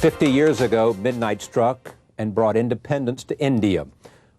50 years ago, midnight struck and brought independence to India.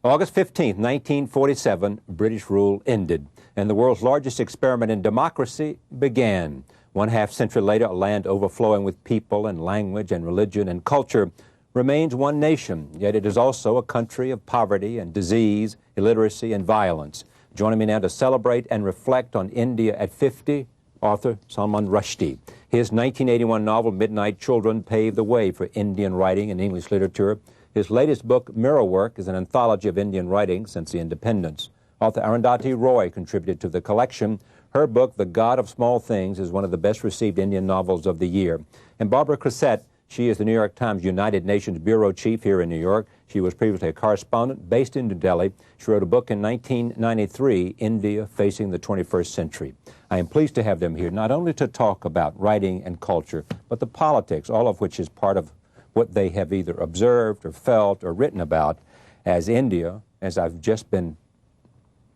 August 15, 1947, British rule ended, and the world's largest experiment in democracy began. One half-century later, a land overflowing with people and language and religion and culture remains one nation, yet it is also a country of poverty and disease, illiteracy and violence. Joining me now to celebrate and reflect on India at 50, author Salman Rushdie. His 1981 novel, Midnight Children, paved the way for Indian writing and English literature. His latest book, Mirror Work, is an anthology of Indian writing since the independence. Author Arundhati Roy contributed to the collection. Her book, The God of Small Things, is one of the best-received Indian novels of the year. And Barbara Crossette, she is the New York Times United Nations Bureau Chief here in New York. She was previously a correspondent based in New Delhi. She wrote a book in 1993, India Facing the 21st Century. I am pleased to have them here, not only to talk about writing and culture, but the politics, all of which is part of what they have either observed or felt or written about, as India, as I've just been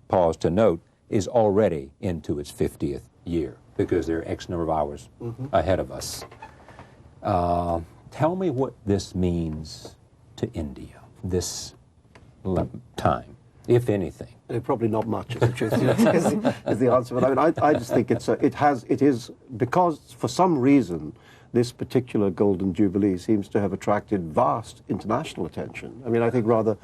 paused to note, is already into its 50th year, because there are X number of hours ahead of us. Tell me what this means to India, this time, if anything. Probably not much, is the truth, is the answer. But I mean, I just think it is, because for some reason, this particular Golden Jubilee seems to have attracted vast international attention. I mean, I think rather...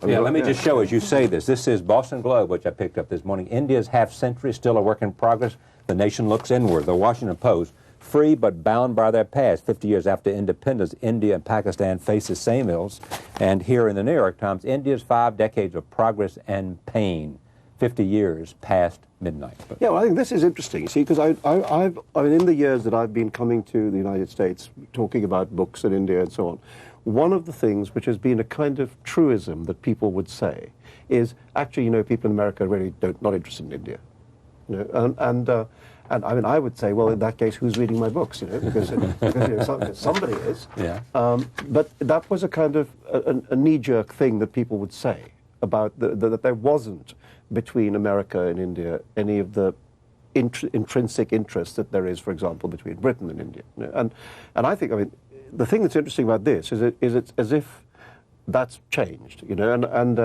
let me just show as you say this. This is Boston Globe, which I picked up this morning. India's half-century, still a work in progress. The nation looks inward. The Washington Post, free but bound by their past. 50 years after independence, India and Pakistan face the same ills. And here in the New York Times, India's 5 decades of progress and pain. 50 years past midnight. Yeah, well, I think this is interesting, see, because I mean, in the years that I've been coming to the United States, talking about books in India and so on, one of the things which has been a kind of truism that people would say is, actually, you know, people in America are really not interested in India. You know, and I mean, I would say, well, in that case, who's reading my books? You know, because you know, somebody is. Yeah. But that was a kind of a knee-jerk thing that people would say about that there wasn't between America and India any of the intrinsic interest that there is, for example, between Britain and India. You know, and I think, I mean, the thing that's interesting about this is it's as if that's changed. You know, and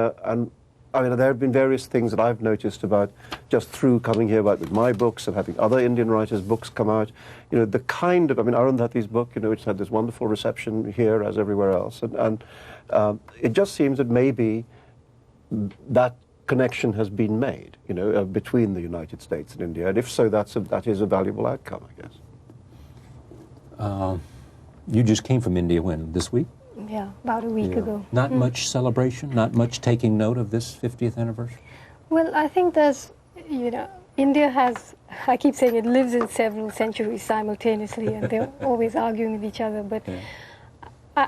I mean, there have been various things that I've noticed about just through coming here about with my books and having other Indian writers' books come out. You know, the kind of, I mean, Arundhati's book, you know, which had this wonderful reception here as everywhere else, and it just seems that maybe that connection has been made, you know, between the United States and India, and if so, that is a valuable outcome, I guess. You just came from India when? This week? Yeah, about a week ago. Not much celebration, not much taking note of this 50th anniversary? Well, I think there's, you know, India has, I keep saying it lives in several centuries simultaneously, and they're always arguing with each other, but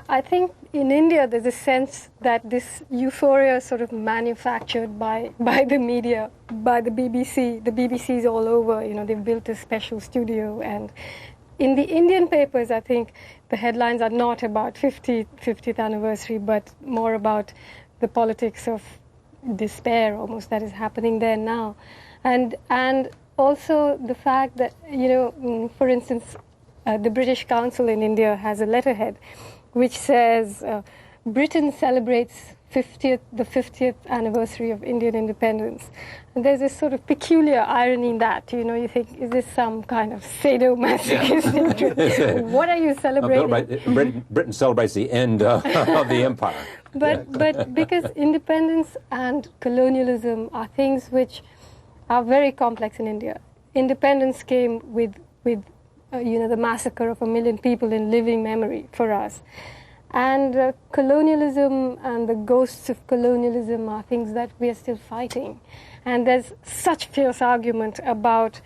I think in India there's a sense that this euphoria is sort of manufactured by the media, by the BBC. The BBC's all over, you know, they've built a special studio, and in the Indian papers, I think the headlines are not about 50th anniversary, but more about the politics of despair almost that is happening there now. And also the fact that, you know, for instance, the British Council in India has a letterhead which says Britain celebrates the 50th anniversary of Indian independence. And there's this sort of peculiar irony in that. You know, you think, is this some kind of sadomasochistic trip? What are you celebrating? Britain celebrates the end of the empire. But because independence and colonialism are things which are very complex in India. Independence came with you know, the massacre of 1 million people in living memory for us. And colonialism and the ghosts of colonialism are things that we are still fighting. And there's such fierce argument about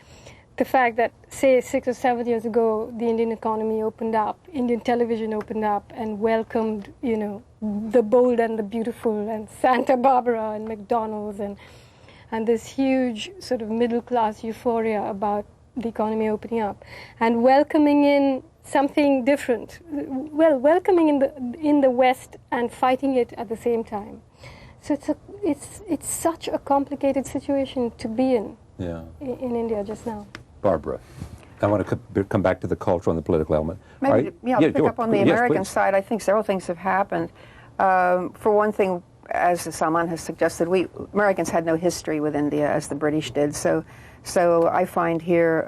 the fact that, say, 6 or 7 years ago, the Indian economy opened up, Indian television opened up and welcomed, you know, the bold and the beautiful and Santa Barbara and McDonald's and this huge sort of middle-class euphoria about the economy opening up and welcoming in something different. Well, welcoming in the West and fighting it at the same time. So it's such a complicated situation to be in India just now. Barbara. I want to come back to the cultural and the political element. Maybe to pick up on the American please. side, I think several things have happened. For one thing, as Salman has suggested, Americans had no history with India as the British did. So I find here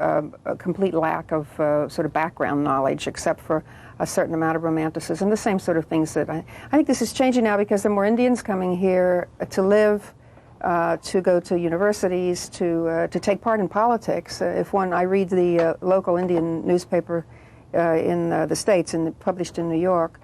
a complete lack of sort of background knowledge, except for a certain amount of romanticism. The same sort of things that I think this is changing now because there are more Indians coming here to live, to go to universities, to take part in politics. I read the local Indian newspaper in the States and published in New York.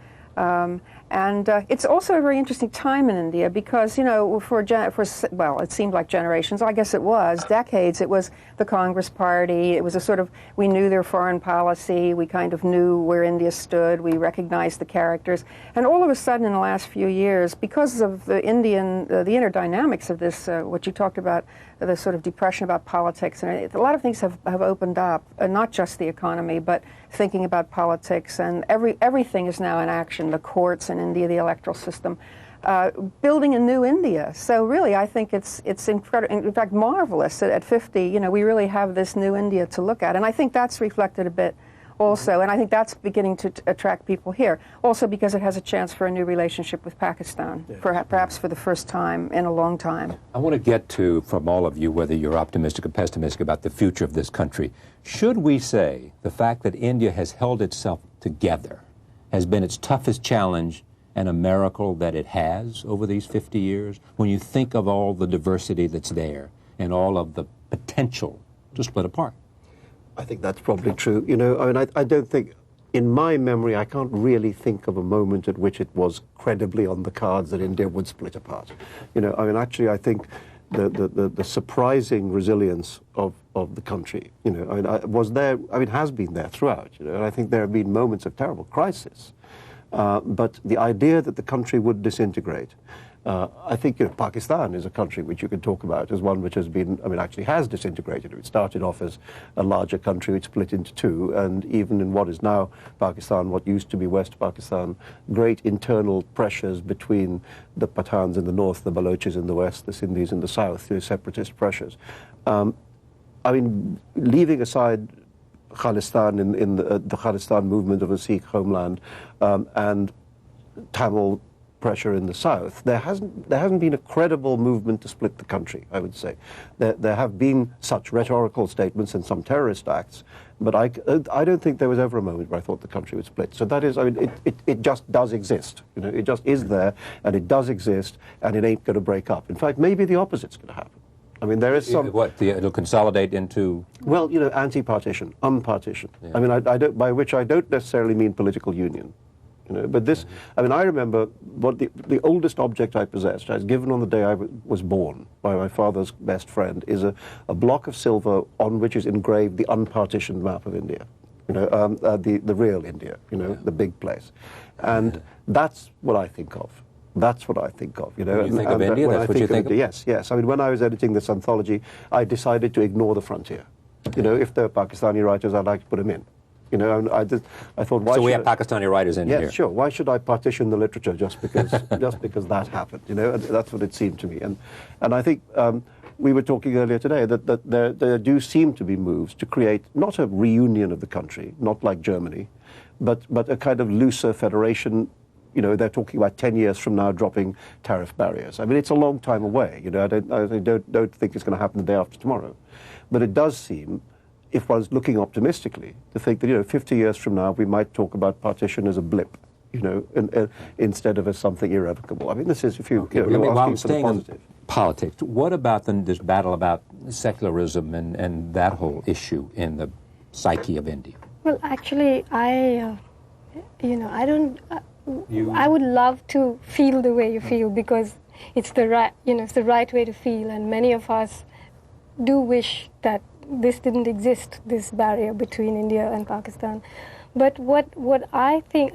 And it's also a very interesting time in India because, it seemed like generations, I guess it was, decades, it was the Congress Party. It was a sort of, we knew their foreign policy, we kind of knew where India stood, we recognized the characters. And all of a sudden in the last few years, because of the the inner dynamics of this, what you talked about, the sort of depression about politics, and a lot of things have opened up, not just the economy, but thinking about politics, and everything is now in action, the courts in India, the electoral system, building a new India. So really, I think it's incredible, in fact, marvelous that at 50, we really have this new India to look at, and I think that's reflected a bit also, and I think that's beginning to attract people here, also because it has a chance for a new relationship with Pakistan, perhaps for the first time in a long time. I want to get to, from all of you, whether you're optimistic or pessimistic about the future of this country. Should we say the fact that India has held itself together has been its toughest challenge and a miracle that it has over these 50 years, when you think of all the diversity that's there and all of the potential to split apart? I think that's probably true. I don't think, in my memory, I can't really think of a moment at which it was credibly on the cards that India would split apart. Actually, I think the surprising resilience of the country, has been there throughout. And I think there have been moments of terrible crisis. But the idea that the country would disintegrate, I think Pakistan is a country which you could talk about as one which has been, actually has disintegrated. It started off as a larger country which split into two, and even in what is now Pakistan, what used to be West Pakistan, great internal pressures between the Pathans in the north, the Balochis in the west, the Sindhis in the south, separatist pressures. Leaving aside Khalistan in the Khalistan movement of a Sikh homeland and Tamil pressure in the south, there hasn't been a credible movement to split the country, I would say. There have been such rhetorical statements and some terrorist acts, but I don't think there was ever a moment where I thought the country would split. So that is, it just does exist. It just is there, and it does exist, and it ain't going to break up. In fact, maybe the opposite's going to happen. There is some... It'll consolidate into... Well, anti-partition, unpartition. Yeah. By which I don't necessarily mean political union. But this, I remember what the oldest object I possessed, I was given on the day I was born by my father's best friend, is a block of silver on which is engraved the unpartitioned map of India. The real India, the big place. And that's what I think of. That's what I think of. When you think of India, that's what you think of? Yes. When I was editing this anthology, I decided to ignore the frontier. If there are Pakistani writers, I'd like to put them in. I thought, why? So we have Pakistani writers in here. Yes, sure. Why should I partition the literature just because that happened? That's what it seemed to me. And I think we were talking earlier today that there do seem to be moves to create not a reunion of the country, not like Germany, but a kind of looser federation. They're talking about 10 years from now dropping tariff barriers. It's a long time away. I don't think it's going to happen the day after tomorrow. But it does seem, if one's looking optimistically, to think that 50 years from now we might talk about partition as a blip, instead of as something irrevocable. This is, if you, okay, while I'm staying on politics, what about this battle about secularism and that whole issue in the psyche of India? Well, actually, I don't. I would love to feel the way you feel, because it's the right way to feel, and many of us do wish that this didn't exist, this barrier between India and Pakistan. But what I think,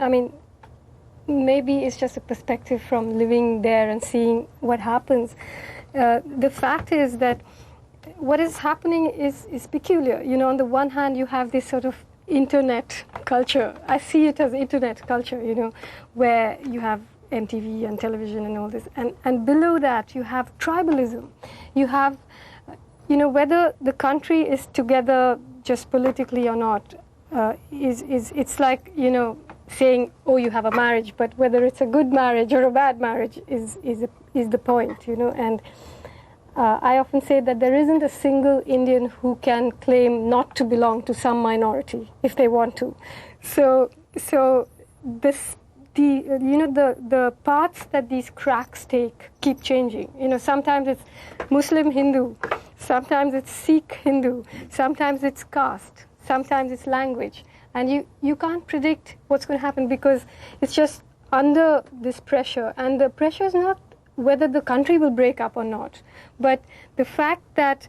maybe it's just a perspective from living there and seeing what happens. The fact is that what is happening is peculiar. On the one hand, you have this sort of internet culture. I see it as internet culture, where you have MTV and television and all this. And below that, you have tribalism. You have, whether the country is together just politically or not, it's like, saying, oh, you have a marriage, but whether it's a good marriage or a bad marriage is the point, and I often say that there isn't a single Indian who can claim not to belong to some minority if they want to. So the paths that these cracks take keep changing. Sometimes it's Muslim Hindu, sometimes it's Sikh Hindu, sometimes it's caste, sometimes it's language. And you can't predict what's going to happen because it's just under this pressure. And the pressure is not whether the country will break up or not, but the fact that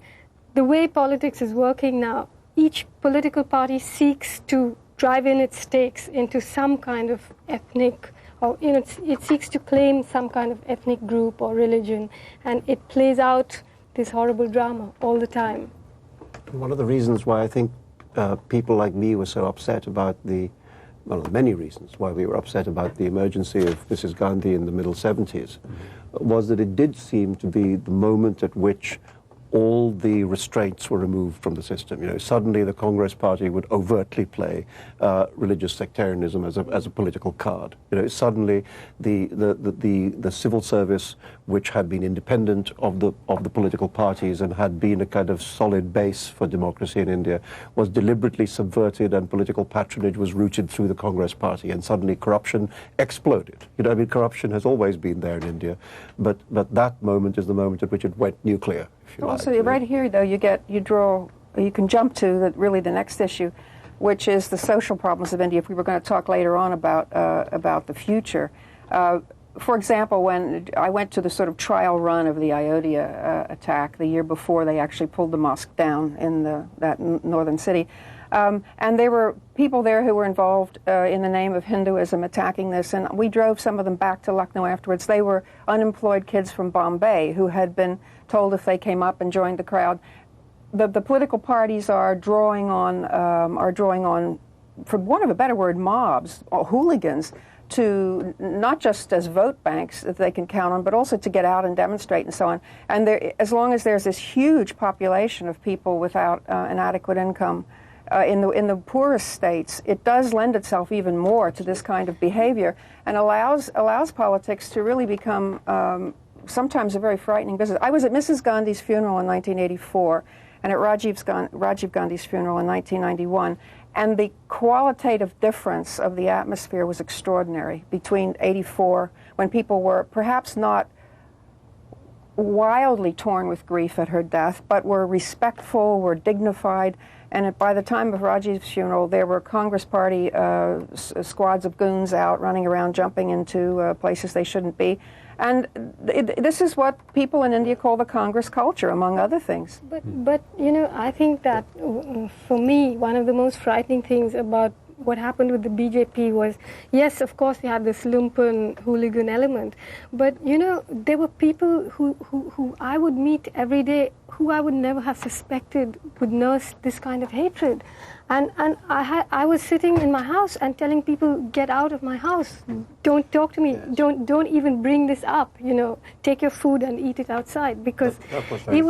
the way politics is working now, each political party seeks to drive in its stakes into some kind of ethnic, or it seeks to claim some kind of ethnic group or religion, and it plays out this horrible drama all the time. One of the reasons why I think people like me were so upset about one of the many reasons why we were upset about the emergency of Mrs. Gandhi in the middle 70s was that it did seem to be the moment at which all the restraints were removed from the system. Suddenly the Congress Party would overtly play religious sectarianism as a political card. Suddenly the civil service, which had been independent of the political parties and had been a kind of solid base for democracy in India, was deliberately subverted, and political patronage was routed through the Congress Party, and suddenly corruption exploded. Corruption has always been there in India, but that moment is the moment at which it went nuclear. Also, right here, though, you can jump to really the next issue, which is the social problems of India. If we were going to talk later on about the future, for example, when I went to the sort of trial run of the Ayodhya attack the year before they actually pulled the mosque down in that northern city, and there were people there who were involved in the name of Hinduism attacking this, and we drove some of them back to Lucknow afterwards. They were unemployed kids from Bombay who had been told if they came up and joined the crowd. The political parties are drawing on, for want of a better word, mobs or hooligans, to not just as vote banks that they can count on, but also to get out and demonstrate and so on. And as long as there's this huge population of people without an adequate income in the poorest states, it does lend itself even more to this kind of behavior, and allows politics to really become sometimes a very frightening business. I was at Mrs. Gandhi's funeral in 1984 and at Rajiv Gandhi's funeral in 1991, and the qualitative difference of the atmosphere was extraordinary between 84, when people were perhaps not wildly torn with grief at her death, but were respectful, were dignified, and by the time of Rajiv's funeral, there were Congress Party squads of goons out running around, jumping into places they shouldn't be. And this is what people in India call the Congress culture, among other things. But I think that for me, one of the most frightening things about what happened with the BJP was, yes, of course, you had this lumpen hooligan element, but there were people who I would meet every day who I would never have suspected would nurse this kind of hatred. And I was sitting in my house and telling people, get out of my house, don't talk to me, don't even bring this up, take your food and eat it outside, because it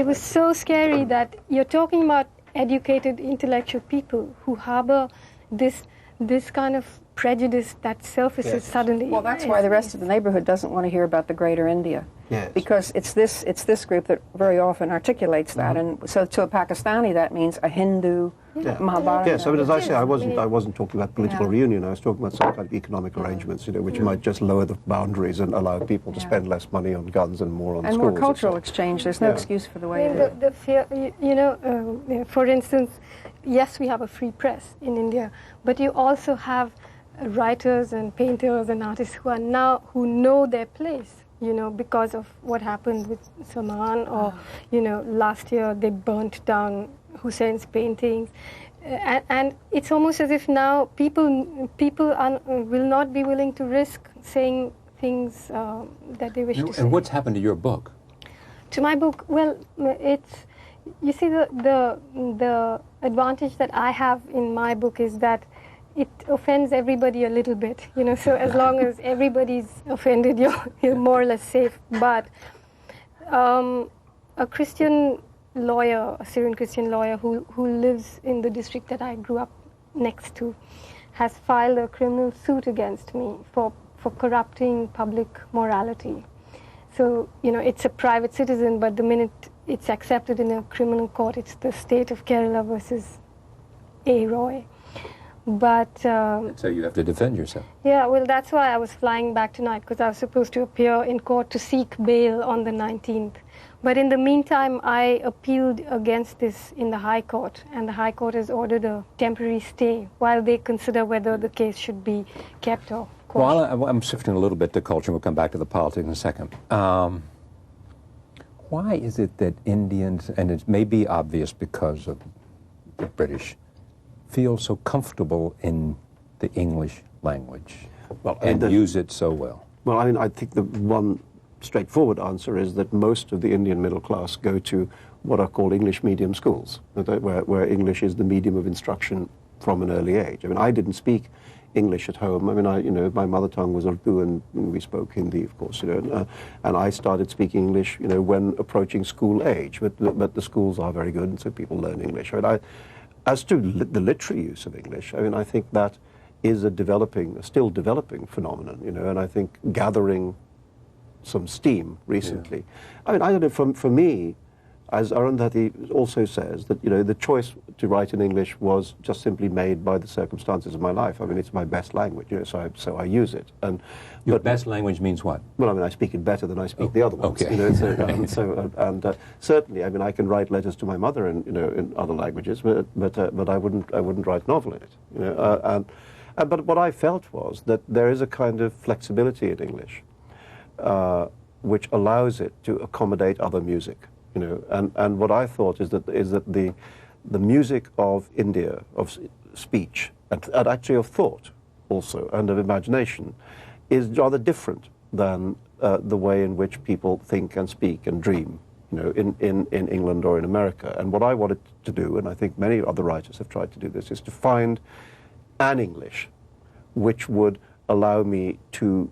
was so scary that you're talking about educated intellectual people who harbor this kind of prejudice that surfaces suddenly. Well, that's why the rest of the neighborhood doesn't want to hear about the greater India. Yes. Because it's this group that very often articulates that, and so to a Pakistani that means a Hindu, Mahabharata. Yes, I mean, as I say, I wasn't talking about political reunion. I was talking about some kind of economic arrangements, which might just lower the boundaries and allow people to spend less money on guns and more on schools. And more cultural exchange. There's no excuse for the way it is. The fear, for instance, yes, we have a free press in India, but you also have writers and painters and artists who know their place, because of what happened with Salman, or last year they burnt down Hussein's paintings, and it's almost as if now people will not be willing to risk saying things that they wish to say. And what's happened to your book? To my book, well, you see, the advantage that I have in my book is that it offends everybody a little bit, so as long as everybody's offended, you're more or less safe. But a Christian lawyer, a Syrian Christian lawyer who lives in the district that I grew up next to, has filed a criminal suit against me for corrupting public morality. So, it's a private citizen, but the minute it's accepted in a criminal court, it's the state of Kerala versus A. Roy. But so you have to defend yourself. yeah, well, that's why I was flying back tonight, because I was supposed to appear in court to seek bail on the 19th. But in the meantime, I appealed against this in the High Court, and the High Court has ordered a temporary stay while they consider whether the case should be kept or quashed. Well, I'm shifting a little bit to culture, and we'll come back to the politics in a second. Why is it that Indians, and it may be obvious because of the British, feel so comfortable in the English language and use it so well? Well, I think the one straightforward answer is that most of the Indian middle class go to what are called English medium schools, where English is the medium of instruction from an early age. I didn't speak English at home. My mother tongue was Urdu, and we spoke Hindi, of course, and I started speaking English, when approaching school age. But the schools are very good, and so people learn English. As to the literary use of English, I think that is a still developing phenomenon, and I think gathering some steam recently. Yeah. I don't know, for me, as Arundhati also says, that, the choice to write in English was just simply made by the circumstances of my life. it's my best language, so I use it. Your best language means what? Well, I speak it better than I speak the other ones. Okay. Certainly, I can write letters to my mother in other languages, but I wouldn't write a novel in it. But what I felt was that there is a kind of flexibility in English, which allows it to accommodate other music. And what I thought is that the music of India, of speech, and actually of thought also, and of imagination, is rather different than the way in which people think and speak and dream, in England or in America. And what I wanted to do, and I think many other writers have tried to do this, is to find an English which would allow me to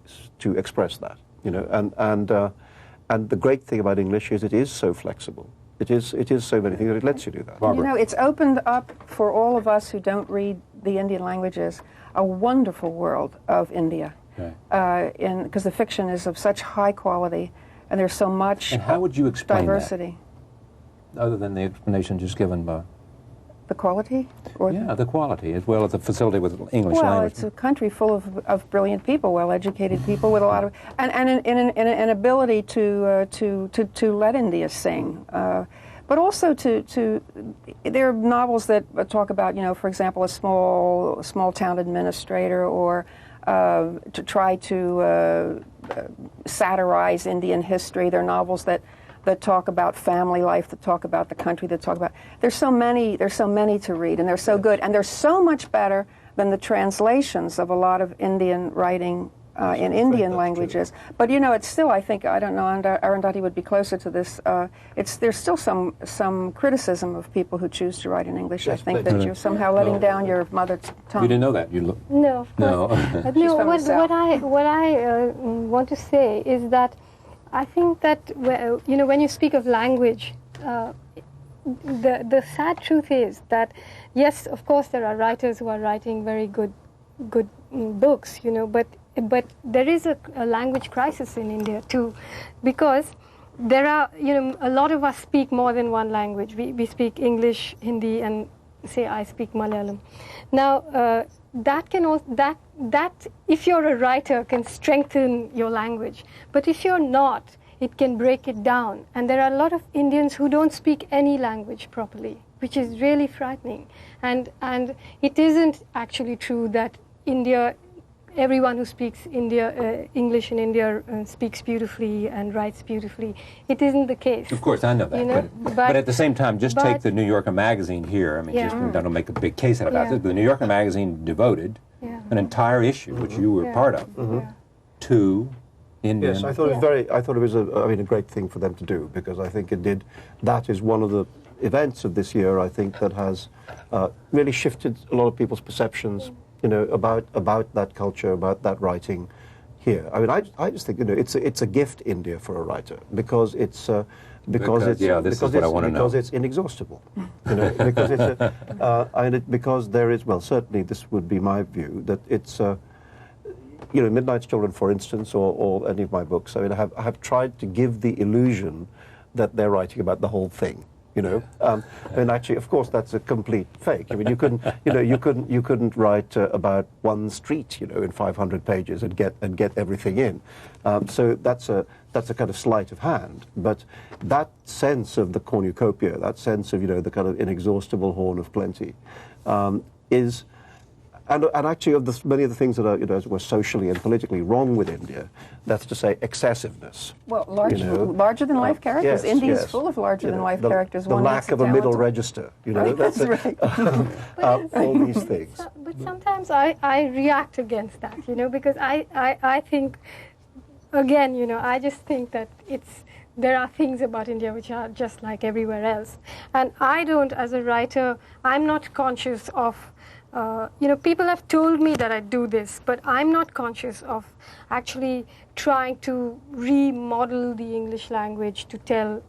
express that, and the great thing about English is it is so flexible. It is so many things that it lets you do that. Barbara. It's opened up for all of us who don't read the Indian languages a wonderful world of India. Okay. Because the fiction is of such high quality, and there's so much and how would you explain diversity. That, other than the explanation just given by... The quality? Or the quality, as well as the facility with English language. Well, it's a country full of brilliant people, well-educated people with a lot of... and an ability to let India sing. But also there are novels that talk about, for example, a small town administrator, or to try to satirize Indian history. There are novels that talk about family life, that talk about the country, that talk about... There's so many to read, and they're so good, and they're so much better than the translations of a lot of Indian writing in Indian languages. But it's still, I think, I don't know, Arundhati would be closer to this. There's still some criticism of people who choose to write in English. Yes, I think that you're somehow letting down your mother tongue. You didn't know that? No, of course. No. What I want to say is that I think that when you speak of language, the sad truth is that yes, of course, there are writers who are writing very good books, but there is a language crisis in India too, because there are a lot of us speak more than one language. We speak English, Hindi, and say I speak Malayalam. Now that if you're a writer can strengthen your language, but if you're not, it can break it down. And there are a lot of Indians who don't speak any language properly, which is really frightening. And it isn't actually true that everyone who speaks English in India speaks beautifully and writes beautifully. It isn't the case. Of course, I know that. But at the same time, just take the New Yorker magazine here. Just don't make a big case out of it. The New Yorker magazine devoted an entire issue, which you were part of, to Indian. Yes, I thought it was a great thing for them to do, because I think it did. That is one of the events of this year, I think, that has really shifted a lot of people's perceptions, about that culture, about that writing here. I just think, it's a gift, India, for a writer, because it's because it's yeah, this is what I want to know. Because it's inexhaustible, you know, because because there is, well, certainly this would be my view, that it's you know, Midnight's Children, for instance, or any of my books. I mean, I have tried to give the illusion that they're writing about the whole thing. You know, and actually, of course, that's a complete fake. I mean, you couldn't, you know, you couldn't write about one street, you know, in 500 pages and get everything in. So that's a kind of sleight of hand. But that sense of the cornucopia, that sense of, you know, the kind of inexhaustible horn of plenty, is. And actually, of many of the things that are, you know, were socially and politically wrong with India, that's to say excessiveness. Well, larger-than-life characters. Yes, India is yes. full of larger-than-life the, characters. The lack of a middle register, you know, that's right. all these things. But sometimes I react against that, you know, because I think, again, you know, I just think that there are things about India which are just like everywhere else. And I don't, as a writer, I'm not conscious of, you know, people have told me that I do this, but I'm not conscious of actually trying to remodel the English language to tell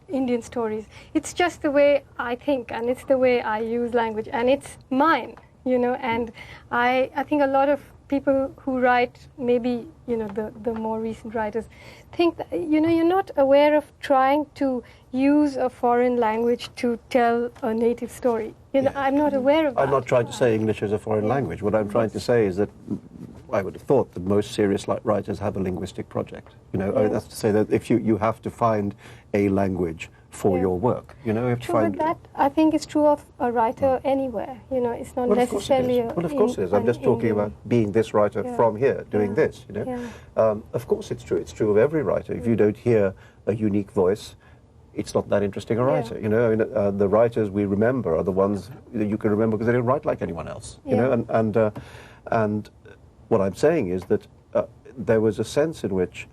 Indian stories. It's just the way I think, and it's the way I use language, and it's mine, you know. And I think a lot of people who write, maybe, you know, the more recent writers, think that, you know, you're not aware of trying to use a foreign language to tell a native story. You know, I'm not aware of that. I'm not trying to say English is a foreign language. What I'm trying to say is that I would have thought that most serious writers have a linguistic project. You know, that's to say that if you have to find a language for your work, you know, you have to find. But that, I think, is true of a writer anywhere. You know, it's not necessarily. Well, of course it is. I'm just talking about being this writer from here, doing this. You know, of course it's true. It's true of every writer. If you don't hear a unique voice, it's not that interesting a writer. You know, I mean, the writers we remember are the ones that you can remember because they don't write like anyone else. You know, and what I'm saying is that there was a sense in which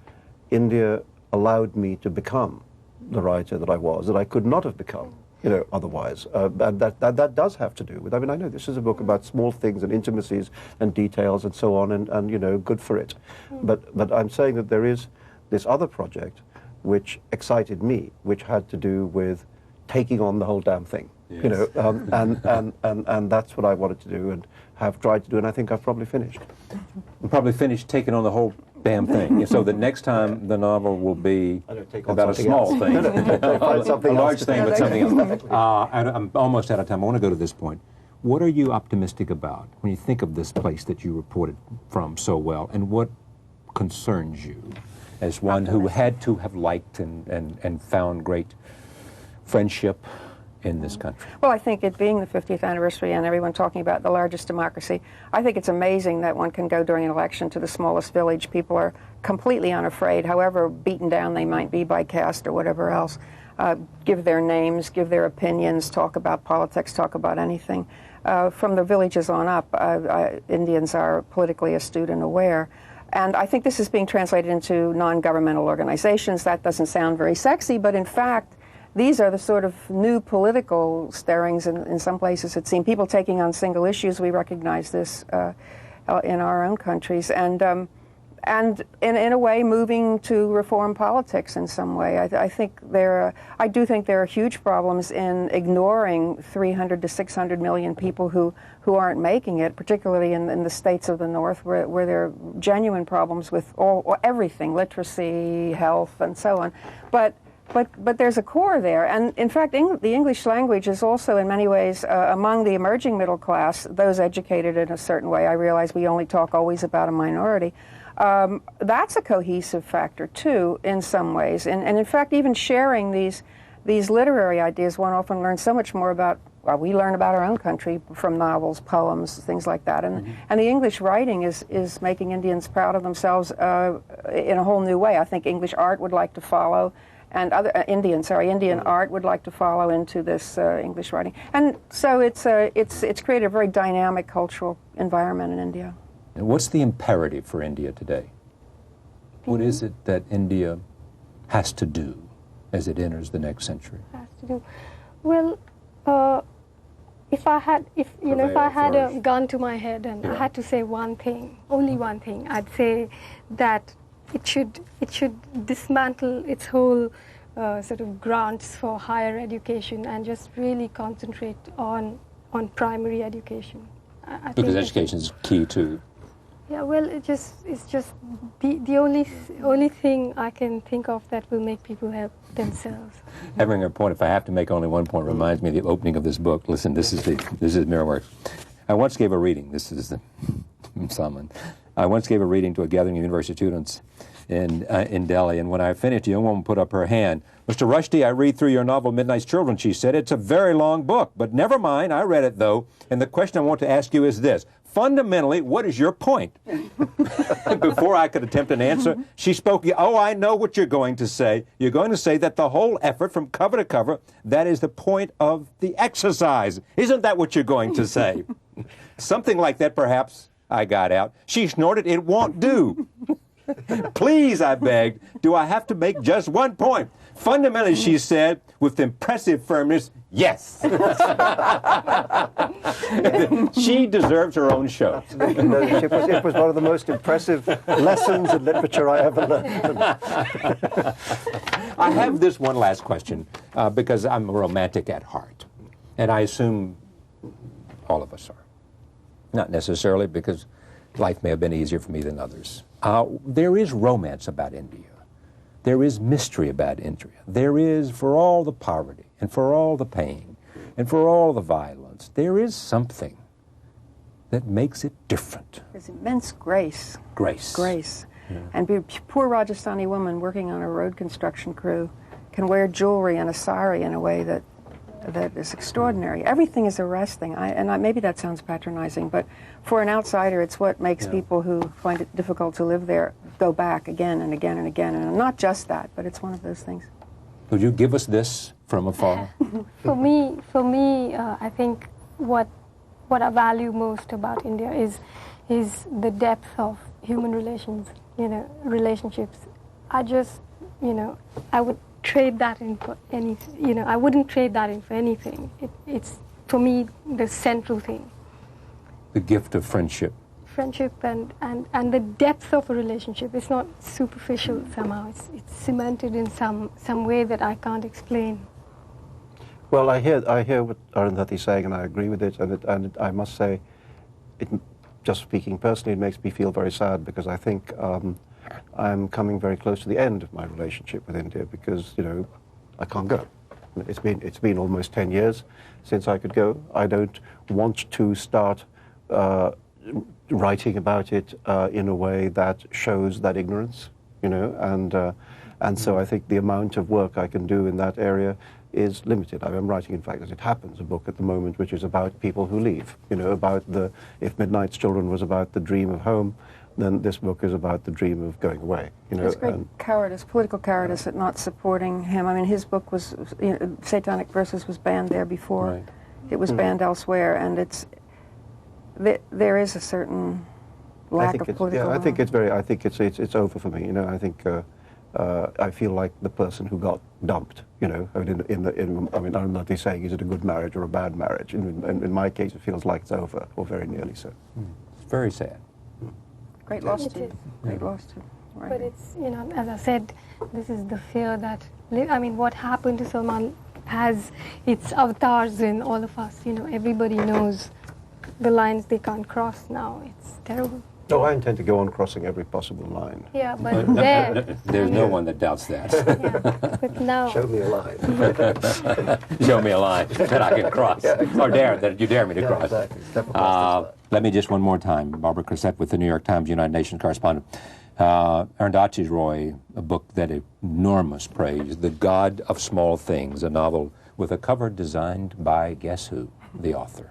India allowed me to become the writer that I was, that I could not have become, you know, otherwise. And that does have to do with, I mean, I know this is a book about small things and intimacies and details and so on, and you know, good for it. But I'm saying that there is this other project which excited me, which had to do with taking on the whole damn thing. Yes. You know, and that's what I wanted to do and have tried to do, and I think I've probably finished. Probably finished taking on the whole damn thing. So the next time the novel will be about a small thing, a large thing, but something else. I'm almost out of time. I want to go to this point. What are you optimistic about when you think of this place that you reported from so well, and what concerns you as one who had to have liked and found great friendship in this country? Well, I think it being the 50th anniversary and everyone talking about the largest democracy, I think it's amazing that one can go during an election to the smallest village. People are completely unafraid, however beaten down they might be by caste or whatever else, give their names, give their opinions, talk about politics, talk about anything. From the villages on up, Indians are politically astute and aware. And I think this is being translated into non-governmental organizations. That doesn't sound very sexy, but in fact, these are the sort of new political stirrings in some places, it seems. People taking on single issues, we recognize this in our own countries. And in a way, moving to reform politics in some way. I do think there are huge problems in ignoring 300 to 600 million people who aren't making it, particularly in the states of the North, where there are genuine problems with everything, literacy, health, and so on. But there's a core there, and in fact, the English language is also, in many ways, among the emerging middle class, those educated in a certain way. I realize we only talk always about a minority. That's a cohesive factor too, in some ways, and in fact, even sharing these literary ideas, one often learns so much more about. Well, we learn about our own country from novels, poems, things like that, and the English writing is making Indians proud of themselves in a whole new way. I think English art would like to follow. And Indian art would like to follow into this English writing, and so it's created a very dynamic cultural environment in India. And what's the imperative for India today? What is it that India has to do as it enters the next century? Has to do. Well, if I had a gun to my head and I had to say one thing, only one thing, I'd say that it should dismantle its whole sort of grants for higher education and just really concentrate on primary education. I Because think education is key to. yeah, well, it's just the only thing I can think of that will make people help themselves. Having a point, if I have to make only one point, reminds me of the opening of this book. Listen, this is Mirrorwork. I once gave a reading. This is Salman. I once gave a reading to a gathering of university students in Delhi, and when I finished, a young woman put up her hand. Mr. Rushdie, I read through your novel, Midnight's Children, she said. It's a very long book, but never mind, I read it, though, and the question I want to ask you is this. Fundamentally, what is your point? Before I could attempt an answer, she spoke, oh, I know what you're going to say. You're going to say that the whole effort from cover to cover, that is the point of the exercise. Isn't that what you're going to say? Something like that, perhaps, I got out. She snorted, it won't do. Please, I begged, do I have to make just one point? Fundamentally, she said, with impressive firmness, yes. She deserves her own show. It was one of the most impressive lessons in literature I ever learned. I have this one last question, because I'm a romantic at heart, and I assume all of us are. Not necessarily, because life may have been easier for me than others. There is romance about India. There is mystery about India. There is, for all the poverty, and for all the pain, and for all the violence, there is something that makes it different. There's immense grace. Grace. Grace. Yeah. And a poor Rajasthani woman working on a road construction crew can wear jewelry and a sari in a way that is extraordinary. Everything is arresting. Maybe that sounds patronizing, but for an outsider, it's what makes people who find it difficult to live there go back again and again and again. And not just that, but it's one of those things. Would you give us this from afar? For me, I think what I value most about India is the depth of human relations. Relationships. I would trade that in for any. I wouldn't trade that in for anything. It's for me the central thing. The gift of friendship. Friendship and the depth of a relationship. It's not superficial somehow. It's cemented in some way that I can't explain. Well, I hear what Arundhati is saying, and I agree with it. And I must say, just speaking personally, it makes me feel very sad because I think I'm coming very close to the end of my relationship with India because I can't go. It's been almost 10 years since I could go. I don't want to start writing about it in a way that shows that ignorance, and so I think the amount of work I can do in that area is limited. I'm writing, in fact, as it happens, a book at the moment which is about people who leave, if Midnight's Children was about the dream of home, then this book is about the dream of going away. It's great cowardice, political cowardice at not supporting him. I mean, his book was, Satanic Verses was banned there before. Right. It was banned elsewhere, and there is a certain lack of political. I think it's over for me. I think I feel like the person who got dumped. Arundhati saying, is it a good marriage or a bad marriage? In my case, it feels like it's over, or very nearly so. It's very sad. Great loss to. Great loss to. Right. But it's as I said, this is the fear that what happened to Salman has its avatars in all of us. Everybody knows the lines they can't cross now. It's terrible. No, I intend to go on crossing every possible line. Yeah, but there's no one that doubts that. Yeah, but now. Show me a line. Show me a line that I can cross, or that you dare me to cross. Exactly. Let me just one more time. Barbara Crossette with the New York Times United Nations correspondent. Arundhati Roy, a book that enormous praise, The God of Small Things, a novel with a cover designed by guess who? The author.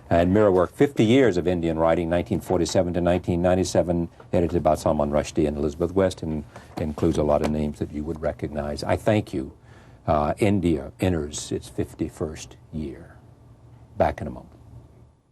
And Mirrorwork, 50 years of Indian writing, 1947 to 1997, edited by Salman Rushdie and Elizabeth West, and includes a lot of names that you would recognize. I thank you. India enters its 51st year. Back in a moment.